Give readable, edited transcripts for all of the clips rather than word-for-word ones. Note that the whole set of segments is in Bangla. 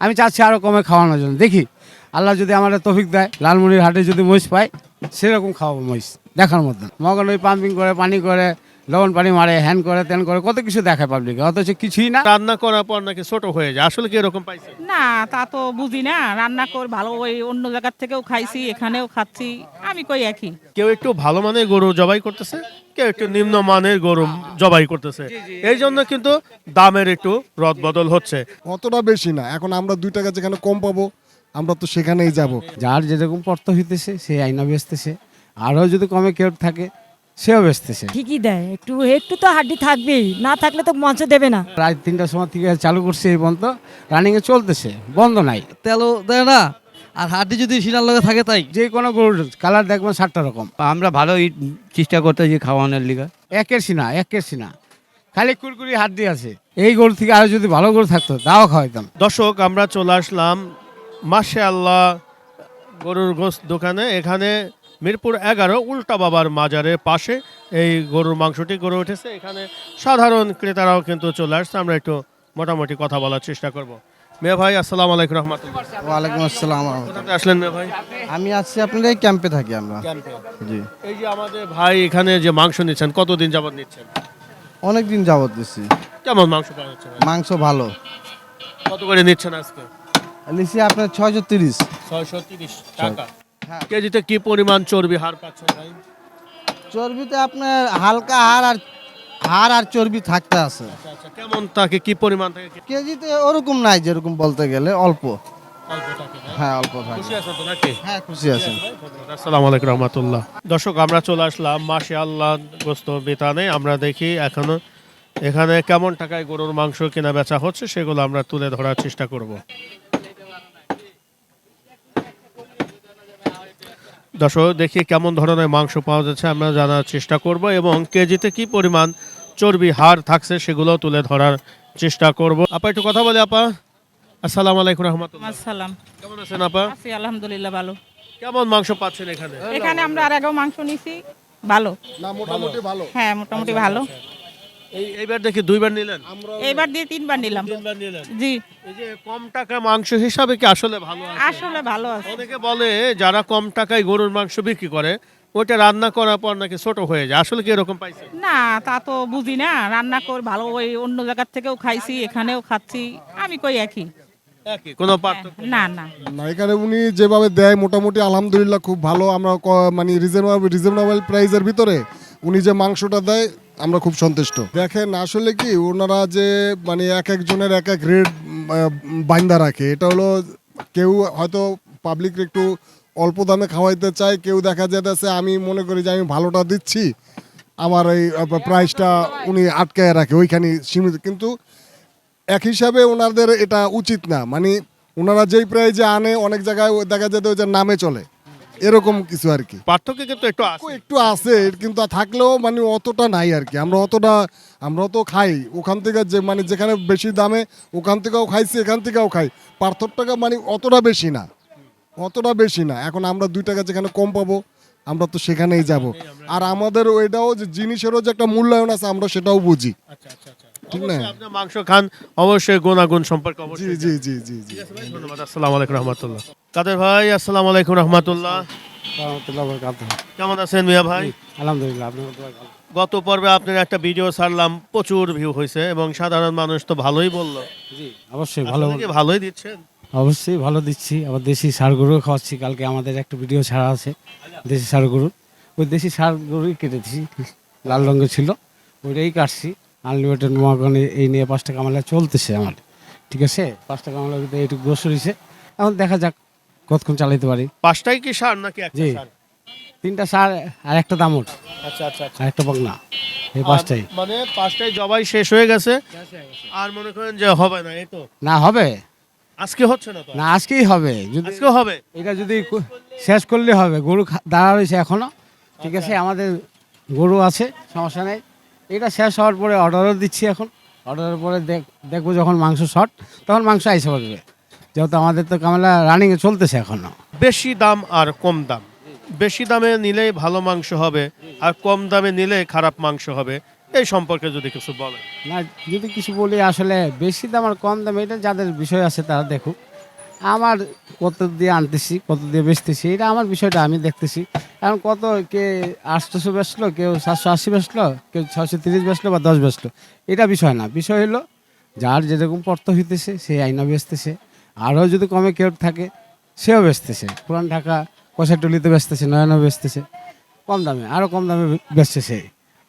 আমি চাচ্ছি আরও কমে খাওয়ানোর জন্য। দেখি আল্লাহ যদি আমার তৌফিক দেয়, লালমনির হাটে যদি মহিষ পাই সেরকম খাওয়াবো মহিষ দেখার মতন। মগন ওই পাম্পিং করে, পানি করে, লবণ পানি মারে, হ্যান করে, ত্যান করে, কত কিছু দেখায় পাবলিক, অথচ কিছুই না। রান্না করার পর নাকি ছোট হয়ে যায়, আসলে কি এরকম পাইছেন? না তা তো বুঝি না, রান্না করে ভালো ওই অন্য জায়গার থেকেও খাইছি, এখানেও খাচ্ছি, আমি কই একই। কেউ একটু ভালো মানের গরু জবাই করতেছে, কেউ একটু নিম্ন মানের গরু জবাই করতেছে, এই জন্য কিন্তু দামের একটু রদ বদল হচ্ছে। অতটা বেশি না। এখন আমরা 2 টাকা যেখানে কম পাবো আমরা তো সেখানেই যাব। যার যেরকম পর্ত হইতেছে সে আইনা বেচতেছে, আরও যদি কমে কেউ থাকে সেও বেচতেছে। ঠিকই দেয়, একটু একটু তো হাড্ডি থাকবেই, না থাকলে তো মঞ্চে দেবে না। রাত 3টার সময় থেকে চালু করছে, এই পর্যন্ত রানিংয়ে চলতেছে, বন্ধ নাই। তেলও দেয় না, আর হাড্ডি যদি শিলার লগে থাকে তাই। যে কোনো গরুর কালার দেখবেন 7টা রকম। আমরা ভালো চেষ্টা করতেছি খাওয়ানোর লিগা। একের সিনা খালি কুরকুরি হাড্ডি আছে। এই গরু থেকে আরো যদি ভালো গরু থাকতো তাও খাওয়াইতাম। দর্শক, আমরা চলে আসলাম মাশাআল্লাহ গরুর গোশত দোকানে। এখানে মিরপুর 11 উল্টা বাবার মাজারের পাশে এই গরুর মাংসটি গড়ে উঠেছে। এখানে সাধারণ ক্রেতারাও কিন্তু চলে আসছে। আমরা একটু মোটামুটি কথা বলার চেষ্টা করব। মেয়ে ভাই, আসসালামু আলাইকুম রহমতুল্লাহ। ওয়ালাইকুম আসসালাম। কোথাতে আসলেন মেয়ে ভাই? আমি আছি আপনাদের এই ক্যাম্পে থাকি আমরা। ক্যাম্পে। জি, এই যে আমাদের ভাই এখানে যে মাংস নিচ্ছেন, কতদিন যাবত নিচ্ছেন? অনেক দিন যাবত দিচ্ছি। কেমন মাংস পাওয়া যাচ্ছে ভাই? মাংস ভালো। কত করে নিচ্ছেন আজকে? লিচি আপনার 630। 630 টাকা। হ্যাঁ। কেজিতে কি পরিমাণ চর্বি হার পাচ্ছেন ভাই? চর্বিতে আপনার হালকা হাড় আর চর্বি থাকতে আছে। আচ্ছা আচ্ছা, কেমন থাকে, কি পরিমাণ থাকে? কেজিতে ওরকম নাই, যেরকম বলতে গেলে অল্প। অল্প থাকে না? হ্যাঁ, অল্প থাকে। খুশি আছেন তো নাকি? হ্যাঁ, খুশি আছেন। আসসালামু আলাইকুম রহমতুল্লাহ। দর্শক, আমরা চলে আসলাম মাশাআল্লাহ গোশত বিতানে। আমরা দেখি এখনো এখানে কেমন টাকায় গরুর মাংস কেনা বেচা হচ্ছে, সেগুলো আমরা তুলে ধরার চেষ্টা করব। দর্শক, দেখি কেমন ধরনের মাংস পাওয়া যাচ্ছে, আমরা জানার চেষ্টা করব এবং কেজিতে কি পরিমাণ চর্বি হার থাকছে সেগুলো তুলে ধরার চেষ্টা করব। আপা একটু কথা বলে। আপা, আসসালামু আলাইকুম রহমতুল্লাহ। আসসালাম। কেমন আছেন আপা? আছি আলহামদুলিল্লাহ ভালো। কেমন মাংস পাচ্ছেন এখানে? এখানে আমরা আর আগেও মাংস নিছি, ভালো। না, মোটামুটি ভালো। হ্যাঁ, মোটামুটি ভালো। এইবার দেখি 2বার নিলেন, এইবার দিয়ে 3বার নিলাম। 3বার নিলেন। জি, এই যে কম টাকা মাংস হিসাবে কি আসলে ভালো আছে? আসলে ভালো আছে। অনেকে বলে যারা কম টাকায় গরুর মাংস বিক্রি করে ওইটা রান্না করার পর নাকি ছোট হয়ে যায়, আসলে কি এরকম পাইছেন? না তা তো বুঝি না, রান্না করে ভালো ওই অন্য জায়গার থেকেও খাইছি, এখানেও খাচ্ছি, আমি কই একই। একই, কোনো পার্থক্য নেই? না না, না, এখানে উনি যেভাবে দেয় মোটামুটি আলহামদুলিল্লাহ খুব ভালো। আমরা মানে রিজনেবল প্রাইসের ভিতরে উনি যে মাংসটা দেয় আমরা খুব সন্তুষ্ট। দেখেন আসলে কি ওনারা যে মানে এক একজনের এক এক রেট বাইন্দা রাখে। এটা হলো কেউ হয়তো পাবলিক একটু অল্প দামে খাওয়াইতে চায়, কেউ দেখা যেতেছে আমি মনে করি যে আমি ভালোটা দিচ্ছি, আমার এই প্রাইসটা উনি আটকায় রাখে ওইখানে সীমিত। কিন্তু এক হিসাবে ওনাদের এটা উচিত না। মানে ওনারা যেই প্রাইজে আনে অনেক জায়গায় দেখা যেত যে নামে চলে, এরকম কিছু আর কি। পার্থক্য কিন্তু একটু আছে। একটু আছে কিন্তু থাকলেও মানে অতটা নাই আর কি। আমরা তো খাই ওখান থেকে, যে মানে যেখানে বেশি দামে ওখান থেকেও খাইছি, এখান থেকেও খাই। পার্থক্যটা মানে অতটা বেশি না। এখন আমরা 2 টাকা যেখানে কম পাবো আমরা তো সেখানেই যাব। আর আমাদের ওইটাও যে জিনিসেরও যে একটা মূল্যায়ন আছে আমরা সেটাও বুঝি। আচ্ছা আচ্ছা আচ্ছা, ঠিক না? অবশ্যই আপনি মাংস খান, অবশ্যই গুণাগুণ সম্পর্কে জি অবশ্যই জি জি জি জি। ধন্যবাদ। আসসালামু আলাইকুম রহমতুল্লাহ। কাদের ভাই, আসসালামু আলাইকুম রহমতুল্লাহ। কেমন আছেন মিয়া ভাই? আলহামদুলিল্লাহ, আপনার গত পর্বে আপনার একটা ভিডিও ছাড়লাম, প্রচুর ভিউ হয়েছে এবং সাধারণ মানুষ তো ভালোই বললো। জি অবশ্যই ভালো, আসলে কি ভালোই দিচ্ছেন? অবশ্যই ভালো দিচ্ছি। আবার দেশি ষাঁড় গরু খাওয়াচ্ছি। কালকে আমাদের একটা ভিডিও ছাড়া আছে দেশি ষাঁড় গরুর, ওই দেশি ষাঁড় গরুই কেটেছি, লাল রঙের ছিল ওইটাই কাটছি। আনলিমিটেড মহাগণে এই নিয়ে 5 টাকা কামালা চলতেছে আমার, ঠিক আছে। 5 টাকা কামালা কিন্তু এইটুকু গ্রোসারিছে, এখন দেখা যাক কতক্ষণ চালাইতে পারি। 5টাই কি সার নাকি একটা জি, সার? 3টা ষাঁড় আর একটা দামুর আচ্ছা আচ্ছা আচ্ছা। আর একটা বকনা, এই 5টাই। মানে 5টাই জবাই শেষ হয়ে গেছে, আর মনে করেন যে হবে না, এই তো না হবে আজকে হচ্ছে না তো? না, আজকেই হবে। যদি আজকে হবে। এটা যদি শেষ করলে হবে, গরু দাঁড়া রয়েছে এখনো, ঠিক আছে। আমাদের গরু আছে, সমস্যা নেই। এটা শেষ হওয়ার পরে অর্ডারও দিচ্ছি। এখন অর্ডারের পরে দেখবো যখন মাংস শর্ট তখন মাংস আইসে পড়বে, যেহেতু আমাদের তো কামেলা রানিংয়ে চলতেছে এখনো। বেশি দাম আর কম দাম, বেশি দামে নিলেই ভালো মাংস হবে আর কম দামে নিলে খারাপ মাংস হবে, এই সম্পর্কে যদি কিছু বলেন। না, যদি কিছু বলি, আসলে বেশি দাম আর কম দাম এটা যাদের বিষয় আছে তারা দেখুক। আমার কত দিয়ে আনতেছি কত দিয়ে বেচতেছি এটা আমার বিষয়টা আমি দেখতেছি। এখন কত কে 800 বেচলো, কেউ 780 বেচলো, কেউ 630 বেচলো বা 10 বেচলো, এটা বিষয় না। বিষয় হলো যার যেরকম পড়তে হইতেছে সে আইনা বেচতেছে। আরও যদি কমে কেউ থাকে সেও বেচতেছে। পুরান ঢাকা কষাটুলিতে বেচতেছে, নয়নও বেচতেছে কম দামে, আরও কম দামে বেচছে সে।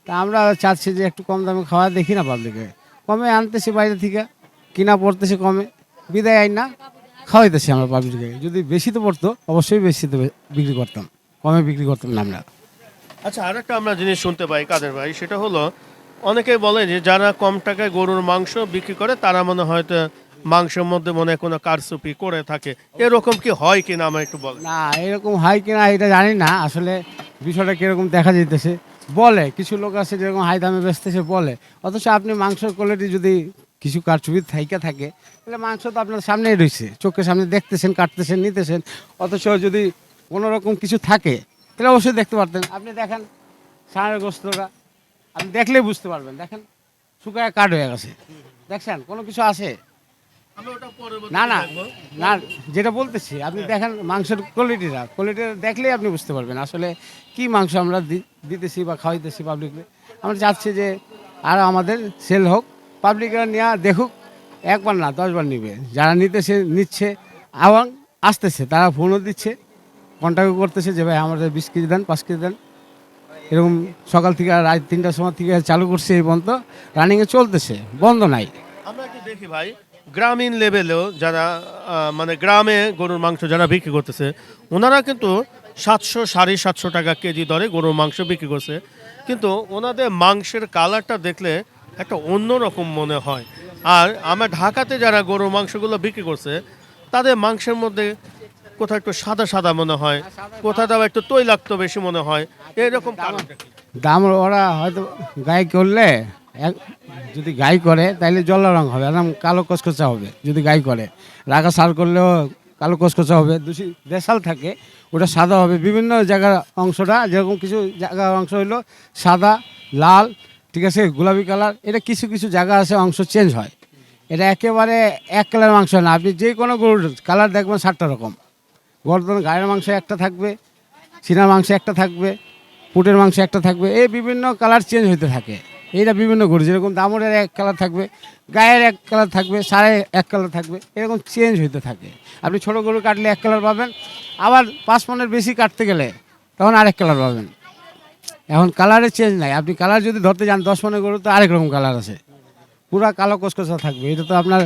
তা আমরা চাচ্ছি যে একটু কম দামে খাওয়া দেখি না পাবলিকে, কমে আনতেছি বাইরে থেকে, কিনা পড়তেছে কমে, বিদায় আইন না খাওয়াইতেছি আমরা পাবলিকে। যদি বেশিতে পড়তো অবশ্যই বেশিতে বিক্রি করতাম, কমে বিক্রি করতাম না আমরা। আচ্ছা, আরেকটা আমরা জিনিস শুনতে পাই কাদের ভাই, সেটা হলো অনেকে বলে যে যারা কম টাকায় গরুর মাংস বিক্রি করে তারা মনে হয়তো মাংসের মধ্যে মনে হয় কোনো কারচুপি করে থাকে, এরকম কি হয় কিনা আমার একটু বলেন। না এরকম হয় কিনা এটা জানি না, আসলে বিষয়টা কীরকম দেখা যাইতেছে। বলে কিছু লোক আছে যেরকম হাই দামে বেচতেছে বলে, অথচ আপনি মাংসের কোয়ালিটি যদি কিছু কারচুপি থাইকা থাকে তাহলে মাংস তো আপনার সামনেই রয়েছে, চোখের সামনে দেখতেছেন, কাটতেছেন, নিতেছেন। অথচ যদি কোনো রকম কিছু থাকে তাহলে অবশ্যই দেখতে পারতেন। আপনি দেখেন ষাঁড়ের গোস্তটা আপনি দেখলেই বুঝতে পারবেন, দেখেন শুকায় কাঠ হয়ে গেছে, দেখছেন কোনো কিছু আছে? আমরা ওটা পরবর্তীতে না না দেখবো। না, যেটা বলতেছি আপনি দেখেন মাংসের কোয়ালিটি দেখলেই আপনি বুঝতে পারবেন আসলে কি মাংস আমরা দিতেছি বা খাওয়াইতেছি পাবলিককে। আমরা চাচ্ছি যে আর আমাদের সেল হোক, পাবলিকরা নেওয়া দেখুক, একবার না 10 বার নিবে। যারা নিতেছে নিচ্ছে এবং আসতেছে তারা ফোনও দিচ্ছে, কন্ট্যাক্ট করতেছে যে ভাই আমাদের 20 কেজি দেন, 5 কেজি দেন। এরকম সকাল থেকে রাত 3টার সময় থেকে চালু করছে, এই পর্যন্ত রানিংয়ে চলতেছে, বন্ধ নাই। আমরা একটু দেখি ভাই, গ্রামীণ লেভেলেও যারা মানে গ্রামে গরুর মাংস যারা বিক্রি করতেছে ওনারা কিন্তু 700 750 টাকা কেজি দরে গরুর মাংস বিক্রি করছে, কিন্তু ওনাদের মাংসের কালারটা দেখলে একটা অন্যরকম মনে হয়। আর আমার ঢাকাতে যারা গরুর মাংসগুলো বিক্রি করছে তাদের মাংসের মধ্যে কোথাও একটু সাদা সাদা মনে হয়, কোথাও আবার একটু তৈলাক্ত বেশি মনে হয়, এরকম কারণটা কি? দাম ওরা হয়তো গাই করলে যদি গাই করে তাহলে জল রং হবে, একদম কালো কচকচা হবে। যদি গাই করে রাগা সার করলেও কালো কচকচা হবে। দেশাল থাকে ওটা সাদা হবে। বিভিন্ন জায়গার অংশটা যেরকম কিছু জায়গার অংশ হইলো সাদা, লাল, ঠিক আছে, গোলাপি কালার, এটা কিছু কিছু জায়গা আছে অংশ চেঞ্জ হয়। এটা একেবারে এক কালার মাংস না। আপনি যে কোনো গরুর কালার দেখবেন 7টা রকম। গর্দন গায়ের মাংস একটা থাকবে, সিনার মাংস একটা থাকবে, পুটের মাংস একটা থাকবে, এই বিভিন্ন কালার চেঞ্জ হতে থাকে। এইটা বিভিন্ন গরু যেরকম দামুরের এক কালার থাকবে, গায়ের এক কালার থাকবে, সারে এক কালার থাকবে, এরকম চেঞ্জ হতে থাকে। আপনি ছোটো গরু কাটলে এক কালার পাবেন, আবার 5 মণের বেশি কাটতে গেলে তখন আরেক কালার পাবেন। এখন কালারের চেঞ্জ নাই। আপনি কালার যদি ধরতে যান 10 মণের গরু তো আরেক রকম কালার আছে, পুরা কালো কসকসা থাকবে। এটা তো আপনার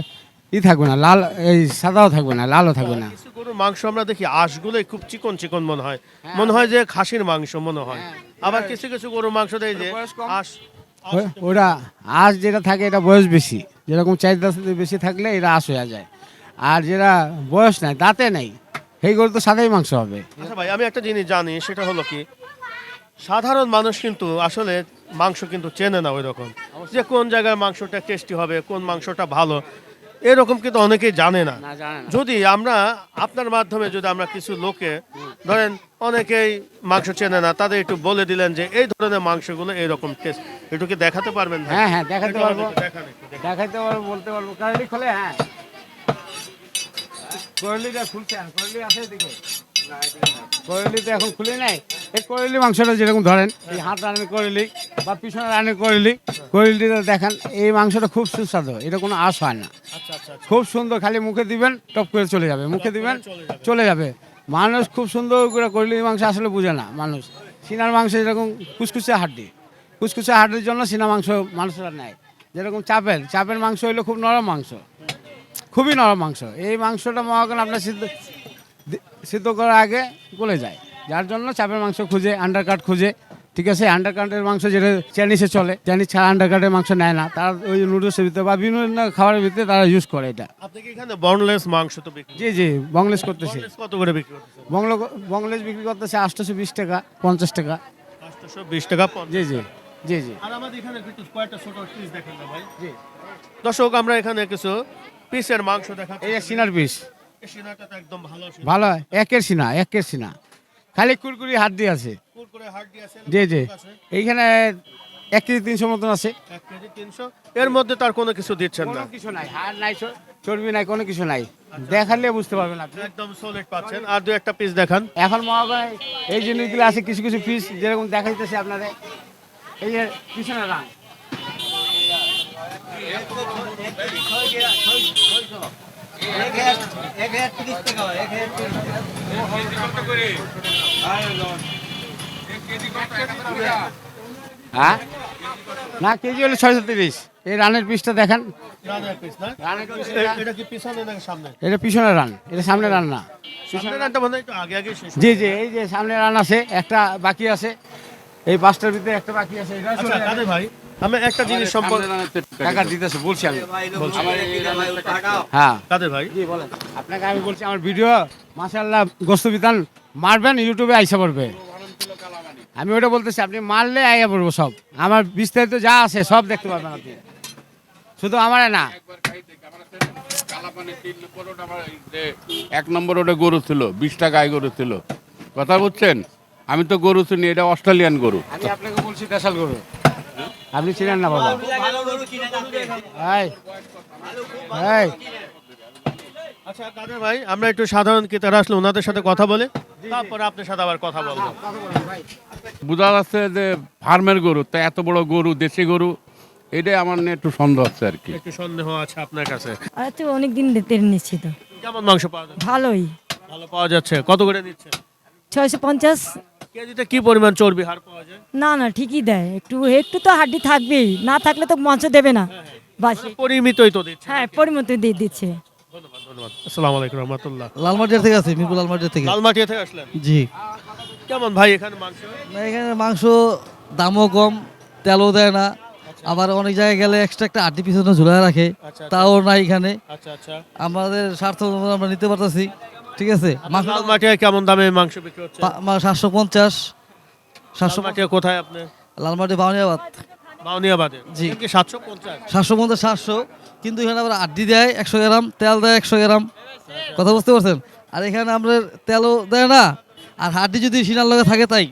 থাকবে না, লাল এই সাদাও থাকবে না, লালও থাকবে না। কিছু গরুর মাংস আমরা দেখি আঁশগুলোই খুব চিকন চিকন মনে হয়, মনে হয় যে খাসির মাংস মনে হয়। আবার কিছু কিছু গরুর মাংস দেয় যে আঁশ ওটা আঁশ যেটা থাকে এটা বয়স বেশি, যেরকম 4-10 বেশি থাকলে এটা আঁশ হয়ে যায়। আর যেটা বয়স নাই, দাঁতে নেই, সেই গরু তো সাদাই মাংস হবে। আচ্ছা ভাই, আমি একটা জিনিস জানি, সেটা হলো কি সাধারণ মানুষ কিন্তু আসলে মাংস কিন্তু চেনে না ওই রকম, যে কোন জায়গার মাংসটা টেস্টি হবে, কোন মাংসটা ভালো, এরকম কিন্তু অনেকেই জানে না। যদি আমরা আপনার মাধ্যমে যদি আমরা কিছু লোকে ধরেন অনেকেই মাংস চেনে না, তাদের একটু বলে দিলেন যে এই ধরনের মাংসগুলো এইরকম টেস্ট, একটু কি দেখাতে পারবেন ভাই? হ্যাঁ হ্যাঁ দেখাতে একটু পারবো, আমাদেরকে দেখান একটু, দেখান। দেখাতে পারবো, বলতে পারবো। করলি খোলে, হ্যাঁ করলিটা খুলছে, করলি আছে এদিকে, করলি তো এখন খুলে নাই। এই করলি মাংসটা যেরকম ধরেন এই হাত রানের করলি বা পিছনে রানের করলি, করলিটা দেখেন এই মাংসটা খুব সুস্বাদু, এটা কোনো আঁশ হয় না, আচ্ছা আচ্ছা আচ্ছা। খুব সুন্দর। খালি মুখে দিবেন টপ করে চলে যাবে, মুখে দিবেন চলে যাবে। মানুষ খুব সুন্দর করে করলি মাংস আসলে বুঝে না মানুষ। সিনার মাংস যেরকম কুচকুচে হাড্ডি, কুচকুচে হাড্ডির জন্য সিনা মাংস মানুষরা নেয়। যেরকম চাপের মাংস হইলো খুব নরম মাংস, খুবই নরম মাংস। এই মাংসটা মনে করেন আপনার সিদ্ধ করার আগে গলে যায়, যার জন্য চাপের মাংস খুঁজে, আন্ডারকাট খুঁজে, ঠিক আছে। আন্ডারকাটের মাংস যেটা চাইনিজে চলে, চাইনিজ ছাড়া আন্ডারকাটের মাংস নেয় না, তারা ওই নুডলসের ভিতরে বা বিভিন্ন খাবারের ভিতরে তারা ইউজ করে এটা। আপনি কি এখানে বনলেস মাংস তো বিক্রি জি জি, বংলেশ করতেছি। boneless কত করে বিক্রি করতেছেন? বংলেশ বিক্রি করতেছে 820 টাকা, 50 টাকা। 820 টাকা। জি জি জি জি আর আমাদের এখানে একটু কয়েকটা ছোট পিস দেখেন না ভাই। জি। দর্শক, আমরা এখানে কিছু পিসের মাংস দেখাচ্ছি। এই যে সিনার পিস এই সিনাটা তো একদম ভালো সিনা। ভালো, একের সিনা, খালি কুরকুরি হাড্ডি আছে। কুরকুরে হাড্ডি আছে, জি জি, আছে। এইখানে 1 কেজি 300 মতন আছে। 1 কেজি 300, এর মধ্যে তার কোনো কিছু দিচ্ছেন না? কোনো কিছু নাই, হাড় নাই, চর্বি নাই, কোনো কিছু নাই। দেখালে বুঝতে পারবেন আপনি। একদম সলিড পাচ্ছেন। আর দু একটা পিস দেখান। এখন মনে করেন এই জিনিসগুলো আছে, কিছু কিছু পিস যেরকম দেখা যাচ্ছে আপনাদের, এই যে পিছনে রান। হ্যাঁ না, কেজি হলো 630। এই রানের পিসটা দেখেন, রানের পিস না? রানের পিসটা, এটা কি পিছনে নাকি সামনে? এটা পিছনে রান, এটা সামনে রান না। সামনে রানটা মনে হয় একটু আগে আগে শেষ। জি জি, এই যে সামনে রান আছে, একটা বাকি আছে, এই 5টার ভিতরে একটা বাকি আছে। এটা আচ্ছা কাদের ভাই, আমি একটা জিনিস সম্পর্কে টাকা দিতেছে বলছি আমি। হ্যাঁ কাদের ভাই, জি বলেন। আপনাকে আমি বলছি আমার ভিডিও মাশাআল্লাহ গোস্ত বিতান মারবেন, ইউটিউবে আইসা পড়বে। আমি ওটা বলতেছি, আপনি মারলে আইয়া পড়বো সব, আমার বিস্তারিত যা আছে সব দেখতে পারবেন আপনি, শুধু আমারে না। 1 নম্বর ওটা গরু ছিল, 20টা গাই গরু ছিল, কথা বুঝছেন? আমি তো গরু চিনি, এটা অস্ট্রেলিয়ান গরু। আমি আপনাকে বলছি দেশাল গরু, আপনি চিনেন না বাবা। এই, এই, আচ্ছা কাদের ভাই, আমরা একটু সাধারণ ক্রেতারা আসলে ওনাদের সাথে কথা বলে তারপরে আপনার সাথে আবার কথা বলবো। বোঝা যাচ্ছে যে ফার্মের গরু, তা এত বড় গরু, দেশি গরু, এটাই আমার নিয়ে একটু সন্দেহ হচ্ছে আর কি। একটু সন্দেহ আছে আপনার কাছে। আর তো অনেকদিন তেল নিচ্ছি তো, কেমন মাংস পাওয়া যাচ্ছে? ভালোই। ভালো পাওয়া যাচ্ছে। কত করে নিচ্ছেন? 650। কেজিতে কি পরিমাণ চর্বি হার পাওয়া যায়? না না, ঠিকই দেয়, একটু একটু তো হাড্ডি থাকবেই, না থাকলে তো মাংস দেবে না। বাস, পরিমিতই তো দিচ্ছে। হ্যাঁ পরিমতো দিয়ে দিচ্ছে। ধন্যবাদ ধন্যবাদ। আসসালামু আলাইকুম রহমতুল্লাহ। লালমাটিয়া থেকে আছে, মিরপুর লালমাটিয়া থেকে। লালমাটিয়া থেকে আসলেন? জি। কেমন ভাই এখানে মাংস? না, এখানে মাংস দামও কম, তেলও দেয় না, আবার অনেক জায়গায় গেলে এক্সট্রা একটা আড্ডি পিছনে ঝুলায় রাখে, আচ্ছা, তাও নাই এখানে। আচ্ছা আচ্ছা। আমাদের স্বার্থ অনুযায়ী আমরা নিতে পারতেছি, ঠিক আছে। মাংস লালমাটিয়ায় কেমন দামে মাংস বিক্রি হচ্ছে? 750, 700। লালমাটিয়া কোথায় আপনি? লালমাটি বাউনিয়াবাদ। বাউনিয়াবাদে। জি। কি 750? 750, 700, কিন্তু এখানে আবার আড্ডি দেয় 100 গ্রাম, তেল দেয় 100 গ্রাম, কথা বুঝতে পারছেন। আর এখানে আমরা তেলও দেয় না, আর হাড্ডি যদি সিনার লগে থাকে তাই।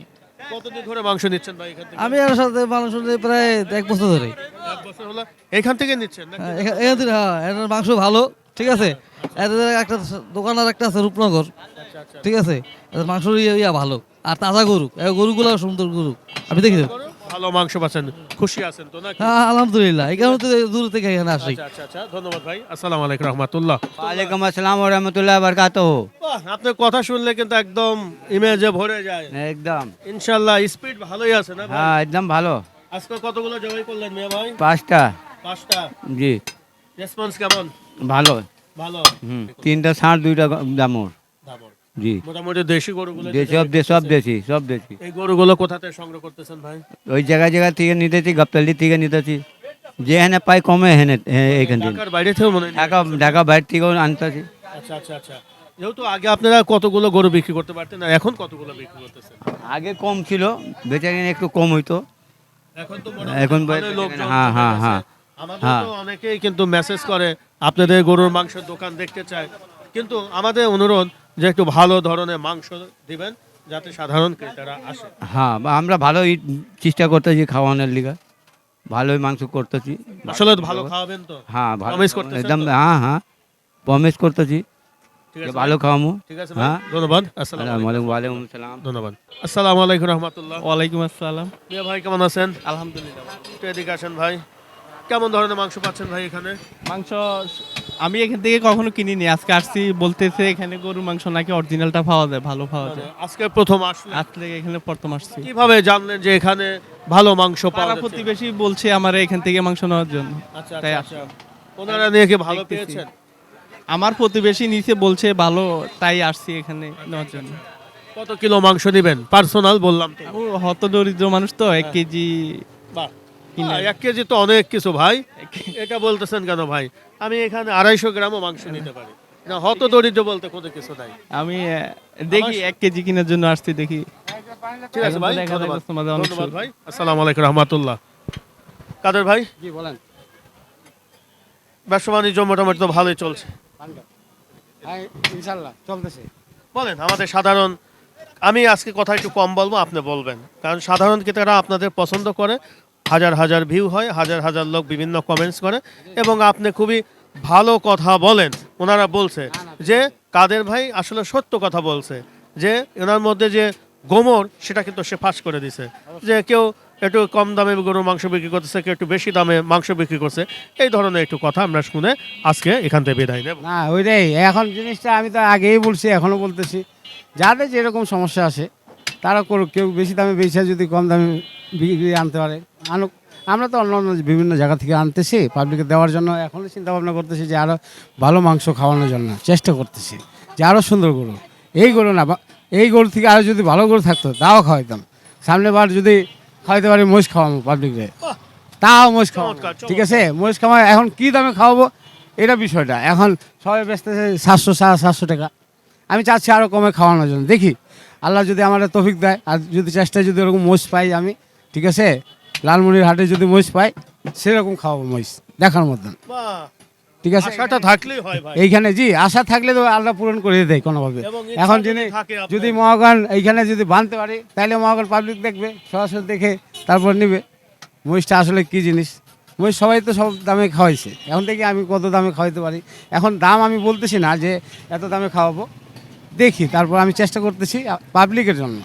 কতদিন ধরে মাংস নিচ্ছেন ভাই এখান থেকে? আমি এর সাথে মানুষ প্রায় 1 বছর ধরে। 1 বছর হলো এখান থেকে নিচ্ছেন নাকি? এখান থেকে, হ্যাঁ, এটার মাংস ভালো, ঠিক আছে। এদের একটা দোকান আর একটা আছে রূপনগর, আচ্ছা আচ্ছা। ঠিক আছে। এদের মাংস ইয়া ভালো, আর তাজা গরু, এই গরুগুলো সুন্দর গরু, আমি দেখি। ভালো মাংস পাচ্ছেন, খুশি আছেন তো নাকি? হ্যাঁ আলহামদুলিল্লাহ, এই কারণে তো দূর থেকে এখানে আসি। আচ্ছা আচ্ছা আচ্ছা, ধন্যবাদ ভাই। আসসালামু আলাইকুম রহমতুল্লাহ। ওয়ালাইকুম আসসালাম ওয়া রাহমাতুল্লাহি ওয়া বারাকাতুহু। বাহ, আপনার কথা শুনলে কিন্তু একদম ইমেজে ভরে যায়। একদম, ইনশাআল্লাহ স্পিড ভালোই আছে না ভাই? হ্যাঁ একদম ভালো। আজকে কতগুলো জবাই করলেন মিয়া ভাই? 5টা। 5টা। জি, রেসপন্স কেমন? ভালো। ভালো। 3টা ষাঁড়, 2টা দামর। দামড়। জি, মোটামুটি দেশি গরুগুলো সব দেশি, সব দেশি। এই গরুগুলো কোথা থেকে সংগ্রহ করতেছেন ভাই? ওই জায়গা থেকে নিতেছি, গাবতলি থেকে নিতেছি, যেখানে পাই কমে হেনে এখান থেকে। ঢাকার বাইরে থেকেও মনে হয়? ঢাকা বাইরে থেকেও আনতেছি। আচ্ছা আচ্ছা আচ্ছা। যেহেতু আগে আপনারা কতগুলো গরু বিক্রি করতে পারতেন আর এখন কতগুলো বিক্রি করতেছেন? আগে কম ছিল, বেচাকেনা একটু কম হইতো, এখন তো এখন ভালোই লোকজন হ্যাঁ হ্যাঁ চলে হ্যাঁ। আসে। আমাদের তো অনেকেই কিন্তু মেসেজ করে আপনাদের গরুর মাংসের দোকান দেখতে চায়, কিন্তু আমাদের অনুরোধ যে একটু ভালো ধরনের মাংস দিবেন যাতে সাধারণ ক্রেতারা আসে। হ্যাঁ, বা আমরা ভালোই চেষ্টা করতেছি খাওয়ানোর লিগা, ভালোই মাংস করতেছি। আসলে তো ভালো খাওয়াবেন তো? হ্যাঁ ভালো, Promise করতেছেন একদম, তো? হ্যাঁ হ্যাঁ প্রমিস করতেছি ঠিক যে আছে ভালো খাওয়ামো। ঠিক আছে ভাই, হ্যাঁ, ধন্যবাদ। আসসালামু আলাইকুম। ওয়ালাইকুম আসসালাম। ধন্যবাদ। আসসালামু আলাইকুম রহমতুল্লাহ। ওয়ালাইকুম আসসালাম। মিয়া ভাই কেমন আছেন? আলহামদুলিল্লাহ। একটু এদিকে আসেন ভাই। কেমন ধরনের মাংস পাচ্ছেন ভাই এখানে? মাংস আমি এখান থেকে কখনো কিনিনি, আজকে আসছি, বলতেছে এখানে গরুর মাংস নাকি অরিজিনালটা পাওয়া যায়, ভালো পাওয়া যায়। আজকে প্রথম আসলে আসলে এখানে প্রথম আসছি, কিভাবে জানলেন যে এখানে ভালো মাংস পাওয়া পাড়া যাচ্ছে? প্রতিবেশী বলছে আমার এখান থেকে মাংস নেওয়ার জন্য, আচ্ছা তাই আচ্ছা আচ্ছা। ওনারা নিয়ে কি ভালো দেখতেছি। পেয়েছেন? আমার প্রতিবেশী নিচে বলছে ভালো, তাই আসছি এখানে নেওয়ার জন্য। কত কিলো মাংস নেবেন? পার্সোনাল বললাম তো। ও হত দরিদ্র মানুষ তো, 1 কেজি। বাহ, কিনে। 1 কেজি তো অনেক কিছু ভাই। এটা বলতেছেন কেন ভাই? আমি এখানে 250 গ্রামও মাংস নিতে পারি না। হত দরিদ্র বলতে কোনো কিছু নাই। আমি দেখি 1 কেজি কেনার জন্য আসছি, দেখি। ঠিক আছে ভাই, এখন তো দেখা ধন্যবাদ। যাচ্ছে তোমাদের অনেক ধন্যবাদ সুখ। ভাই। আসসালামু আলাইকুম রহমতুল্লাহ। কাদের ভাই, জি বলেন। ব্যবসা বাণিজ্য মোটামুটি তো ভালোই চলছে? হ্যাঁ ইনশাল্লাহ চলতেছে। বলেন আমাদের সাধারণ, আমি আজকে কথা একটু কম বলবো, আপনি বলবেন, কারণ সাধারণ ক্রেতারা আপনাদের পছন্দ করে, হাজার হাজার ভিউ হয়, হাজার হাজার লোক বিভিন্ন কমেন্টস করে এবং আপনি খুবই ভালো কথা বলেন। ওনারা বলছে যে কাদের ভাই আসলে সত্য কথা বলছে, যে ওনার মধ্যে যে গোমর সেটা কিন্তু সে ফাঁস করে দিছে, যে কেউ একটু কম দামে গরুর মাংস বিক্রি করতেছে, কেউ একটু বেশি দামে মাংস বিক্রি করছে। এই ধরনের একটু কথা আমরা শুনে আজকে এখান থেকে বিদায় নেব। না ওইটাই এখন জিনিসটা আমি তো আগেই বলছি, এখনও বলতেছি, যাদের যেরকম সমস্যা আছে তারা করুক। কেউ বেশি দামে বেচে যদি কম দামে বিক্রি আনতে পারে আনুক। আমরা তো অন্য অন্য বিভিন্ন জায়গা থেকে আনতেছি পাবলিকে দেওয়ার জন্য। এখনও চিন্তা ভাবনা করতেছি যে আরও ভালো মাংস খাওয়ানোর জন্য চেষ্টা করতেছি, যে আরও সুন্দর গরু। এই গরু না, এই গরু থেকে আরও যদি ভালো গরু থাকতো তাও খাওয়াইতাম। সামনে বার যদি খাওয়াইতে পারি মহিষ খাওয়াবো পাবলিকরে, তাও মহিষ খাওয়াবো, ঠিক আছে? মহিষ খাওয়া এখন কী দামে খাওয়াবো এটা বিষয়টা। এখন সবাই বেচতেছে 700 750 টাকা। আমি চাচ্ছি আরও কমে খাওয়ানোর জন্য। দেখি আল্লাহ যদি আমার তৌফিক দেয়, আর যদি চেষ্টায় যদি ওরকম মহিষ পাই আমি, ঠিক আছে, লালমনির হাটে যদি মহিষ পাই সেরকম খাওয়াবো মহিষ দেখার মতন, ঠিক আছে? আশাটা থাকলেই হয় ভাই। এইখানে জি আশা থাকলে তো আল্লাহ পূরণ করে দেয় কোনোভাবে। এবং ইচ্ছা এখন যদি যিনি থাকে আপনার- যদি মহাগণ এইখানে যদি বাঁধতে পারি তাহলে মহাগণ পাবলিক দেখবে, সরাসরি দেখে তারপর নিবে মহিষটা আসলে কি জিনিস। মহিষ সবাই তো সব দামে খাওয়াইছে, এখন থেকে আমি কত দামে খাওয়াইতে পারি। এখন দাম আমি বলতেছি না যে এত দামে খাওয়াবো, দেখি তারপর আমি চেষ্টা করতেছি পাবলিকের জন্য,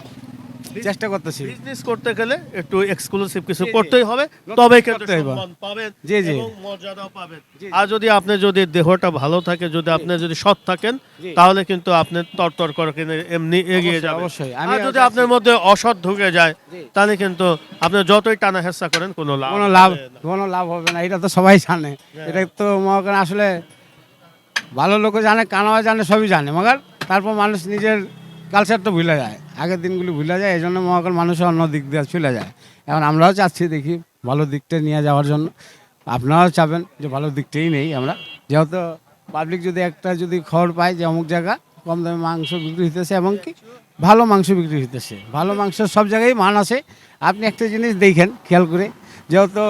চেষ্টা করতেছি। বিজনেস করতে গেলে একটু এক্সক্লুসিভ কিছু করতেই হবে, তবে কিন্তু করতেই হবে। সম্মান পাবেন জি, জি। এবং মর্যাদাও পাবেন। আর যদি আপনি যদি দেহটা ভালো থাকে, যদি আপনি যদি সৎ থাকেন, তাহলে কিন্তু আপনি তরতর করে কিনে এমনি এগিয়ে অবশ্যই, যাবেন। অবশ্যই। আর আমি যদি আপনার মধ্যে অসৎ ঢুকে যায়, তাহলে কিন্তু আপনি যতই টানা হেঁচা করেন কোনো লাভ কোনো লাভ হবে না। কোনো লাভ হবে না, এটা তো সবাই জানে। এটা তো মহাগণ আসলে ভালো লোকও জানে, কানাও জানে, সবই জানে, মগার তারপর মানুষ নিজের কালচারটা ভুলে যায়, আগের দিনগুলি ভুলে যায়। এই জন্য মহাগণ মানুষের অন্য দিক দিয়ে চলে যায়। এখন আমরাও চাচ্ছি দেখি ভালো দিকটা নিয়ে যাওয়ার জন্য। আপনারাও চাবেন যে ভালো দিকটাই নেই আমরা, যেহেতু পাবলিক যদি একটা যদি খবর পায় যে অমুক জায়গা কম দামে মাংস বিক্রি হইতেছে এবং কি ভালো মাংস বিক্রি হইতেছে, ভালো মাংস সব জায়গায় মান আছে। আপনি একটা জিনিস দেখেন খেয়াল করে, যেহেতু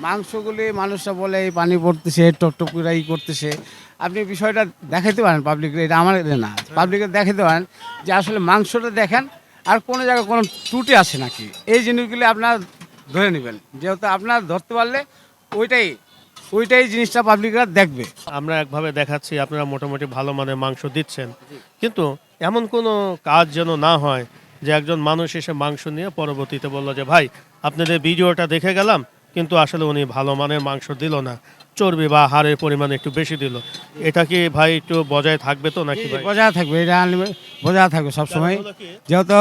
মাংসগুলি মানুষরা বলে এই পানি পড়তেছে, টপ করে ই করতেছে, আপনি বিষয়টা দেখাইতে পারেন পাবলিকের, এটা আমার না, পাবলিকের দেখাইতে পারেন যে আসলে মাংসটা দেখেন আর কোনো জায়গায় কোনো ত্রুটি আছে নাকি, এই জিনিসগুলি আপনার ধরে নেবেন। যেহেতু আপনার ধরতে পারলে ওইটাই জিনিসটা পাবলিকরা দেখবে। আমরা একভাবে দেখাচ্ছি, আপনারা মোটামুটি ভালো মানের মাংস দিচ্ছেন, কিন্তু এমন কোনো কাজ যেন না হয় যে একজন মানুষ এসে মাংস নিয়ে পরবর্তীতে বললো যে ভাই আপনাদের ভিডিওটা দেখে গেলাম, কিন্তু আসলে উনি ভালো মানের মাংস দিল না, চর্বি বা হাড়ের পরিমাণ একটু বেশি দিল। এটা কি ভাই একটু বজায় থাকবে তো নাকি ভাই? বজায় থাকবে, এটা বজায় থাকবে সবসময়। হলো কি? যেহেতু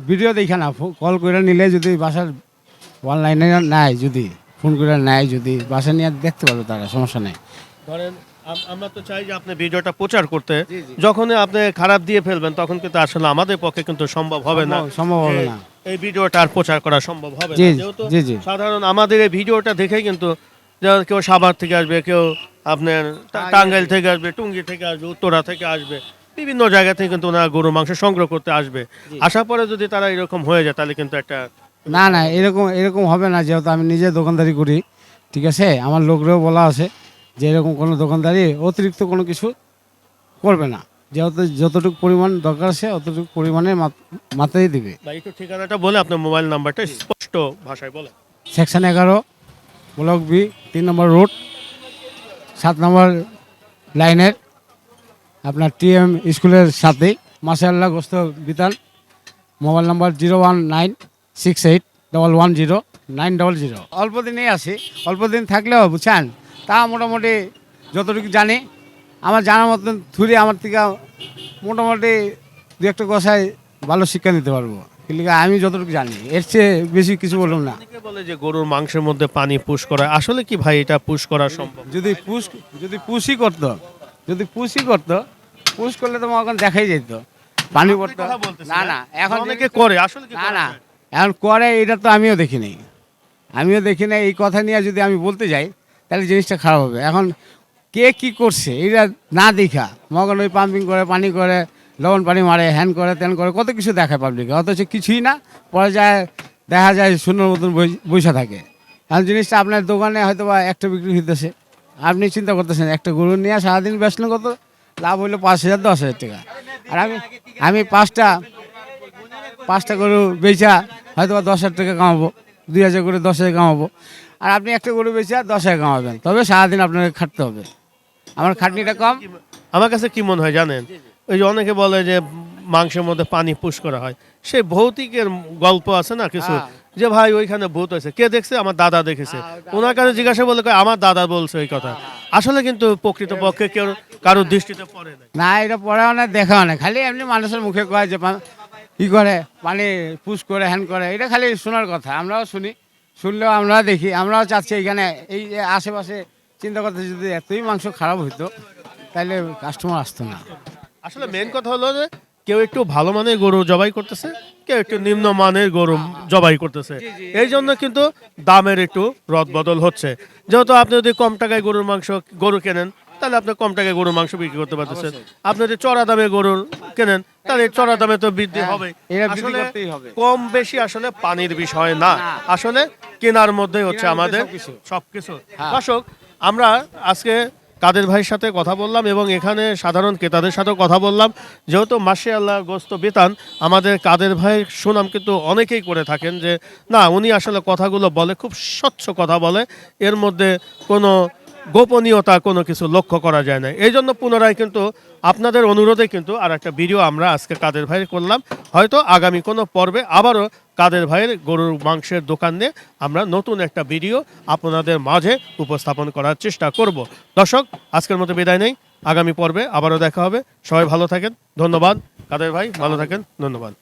ভিডিও দেখে না, কল করে নিলে যদি বাসার অনলাইনে নেয়, যদি ফোন করে নেয়, যদি বাসা নিয়ে দেখতে পারবে তারা, সমস্যা নেই। ধরেন আমরা তো চাই যে আপনি ভিডিওটা প্রচার করতে, যখনই আপনি খারাপ দিয়ে ফেলবেন তখন কিন্তু আসলে আমাদের পক্ষে কিন্তু সম্ভব হবে না, সম্ভব হবে যে না। এই ভিডিওটা আর প্রচার করা সম্ভব হবে না। জি, যেহেতু জি, জি। সাধারণ আমাদের এই ভিডিওটা দেখে কিন্তু যেমন কেউ সাভার থেকে আসবে, কেউ আপনার টাঙ্গাইল থেকে আসবে, টুঙ্গি থেকে আসবে, উত্তরা থেকে আসবে, বিভিন্ন জায়গা থেকে কিন্তু ওনারা গরুর মাংস সংগ্রহ করতে আসবে। আসার পরে যদি তারা এরকম হয়ে যায় তাহলে কিন্তু একটা না না, এরকম হবে না। যেহেতু আমি নিজে দোকানদারি করি, ঠিক আছে, আমার লোকরাও বলা আছে যে এরকম কোনো দোকানদারি অতিরিক্ত কোনো কিছু করবে না, যেহেতু যতটুকু পরিমাণ দরকার আছে অতটুকু পরিমাণে মাত্রাই দিবে। বা একটু ঠিকানাটা বলে আপনার মোবাইল নাম্বারটা স্পষ্ট ভাষায় বলেন। সেকশন 11 ব্লক বি 3 নম্বর রোড 7 নম্বর লাইনের আপনার TM স্কুলের সাথেই, মাশাআল্লাহ গোস্ত বিতান। Mobile number 01968110900। অল্প দিনেই আসি, অল্প দিন থাকলেও বুঝছেন, তা মোটামুটি যতটুকু জানি, আমার জানার মতন থুরি আমার থেকে মোটামুটি দু একটা কথায় ভালো শিক্ষা নিতে পারবো, কিন্তু আমি যতটুকু জানি এর চেয়ে বেশি কিছু বললাম না। অনেকে বলে যে গরুর মাংসের মধ্যে পানি পুশ করা, আসলে কি ভাই এটা পুশ করা সম্ভব? যদি পুষই করতো, পুষ করলে তো আমার দেখাই যেত পানি পড়তো। কথা বলতেছি না না, এখন অনেকে করে, আসলে কি না করে না, ভাই? এখন করে এটা তো আমিও দেখি নাই। এই কথা নিয়ে যদি আমি বলতে যাই তাহলে জিনিসটা খারাপ হবে। এখন কে কি করছে এটা না দেখা মগন ওই পাম্পিং করে, পানি করে, লবণ পানি মারে, হ্যান করে, ত্যান করে, কত কিছু দেখায় পাবলিকে, অথচ কিছুই না। পরে দেখা যায় শূন্যর মতন বৈশা থাকে। এখন জিনিসটা আপনার দোকানে হয়তো বা একটা বিক্রি হইতেছে, আপনি চিন্তা করতেছেন একটা গরু নিয়ে সারাদিন বেচলে কত লাভ হইলো? 5,000 10,000 টাকা। আর আমি পাঁচটা গরু বেচা হয়তো বা 10,000 টাকা কামাবো, 2000 করে 10,000 কামাবো। আর আপনি একটা গরু বেচে আর 10,000 কামাবেন, তবে সারাদিন আপনাকে খাটতে হবে। আমার খাটনিটা কম। আমার কাছে কি মনে হয় জানেন, ওই যে অনেকে বলে যে মাংসের মধ্যে পানি পুশ করা হয়, সেই ভৌতিকের গল্প আছে না কিছু, যে ভাই ওইখানে ভূত হয়েছে, কে দেখছে? আমার দাদা দেখেছে। ওনার কাছে জিজ্ঞাসা বলে কয়, আমার দাদা বলছে ওই কথা। আসলে কিন্তু প্রকৃতপক্ষে কেউ কারোর দৃষ্টিতে পড়ে না। না, এটা পড়াও না, দেখাও না, খালি এমনি মানুষের মুখে কয় যে ই করে পানি পুশ করে হ্যান করে, এটা খালি শোনার কথা। আমরাও শুনি, শুনলেও আমরাও দেখি, আমরাও চাচ্ছি এইখানে এই যে আশেপাশে চিন্তা করতে যদি এতই মাংস খারাপ হইতো তাহলে কাস্টমার আসতো না। আসলে মেন কথা হলো যে কেউ একটু ভালো মানের গরু জবাই করতেছে, কেউ একটু নিম্ন মানের গরু জবাই করতেছে, এই জন্য কিন্তু দামের একটু রদবদল হচ্ছে। যেহেতু আপনি যদি কম টাকায় গরু কেনেন, তাহলে আপনি কম টাকায় গরুর মাংস বিক্রি করতে পারতেছেন। আপনি যদি চড়া দামে গরু কেনেন, তাহলে চড়া দামে তো বৃদ্ধি হবে। এটা বৃদ্ধি আসলে করতেই হবে। কম বেশি আসলে পানির বিষয় না, আসলে কেনার মধ্যে হচ্ছে কেনার মধ্যে আমাদের সবকিছু। সবকিছু। হ্যাঁ। দর্শক, আমরা আজকে কাদের ভাইয়ের সাথে কথা বললাম এবং এখানে সাধারণ ক্রেতাদের সাথেও কথা বললাম। যেহেতু মাশাআল্লাহ গোস্ত বিতান, আমাদের কাদের ভাইয়ের সুনাম কিন্তু অনেকেই করে থাকেন যে না, উনি আসলে কথাগুলো বলে খুব স্বচ্ছ কথা বলে, এর মধ্যে কোনো গোপনীয়তা কোনো কিছু লক্ষ্য করা যায় না। এই জন্য পুনরায় কিন্তু আপনাদের অনুরোধে কিন্তু আর একটা ভিডিও আমরা আজকে কাদের ভাইয়ের করলাম। হয়তো আগামী কোনো পর্বে আবারও কাদের ভাইয়ের গরুর মাংসের দোকান নিয়ে আমরা নতুন একটা ভিডিও আপনাদের মাঝে উপস্থাপন করার চেষ্টা করব। দর্শক, আজকের মতো বিদায় নেই, আগামী পর্বে আবারও দেখা হবে। সবাই ভালো থাকেন, ধন্যবাদ। কাদের ভাই ভালো থাকেন, ধন্যবাদ।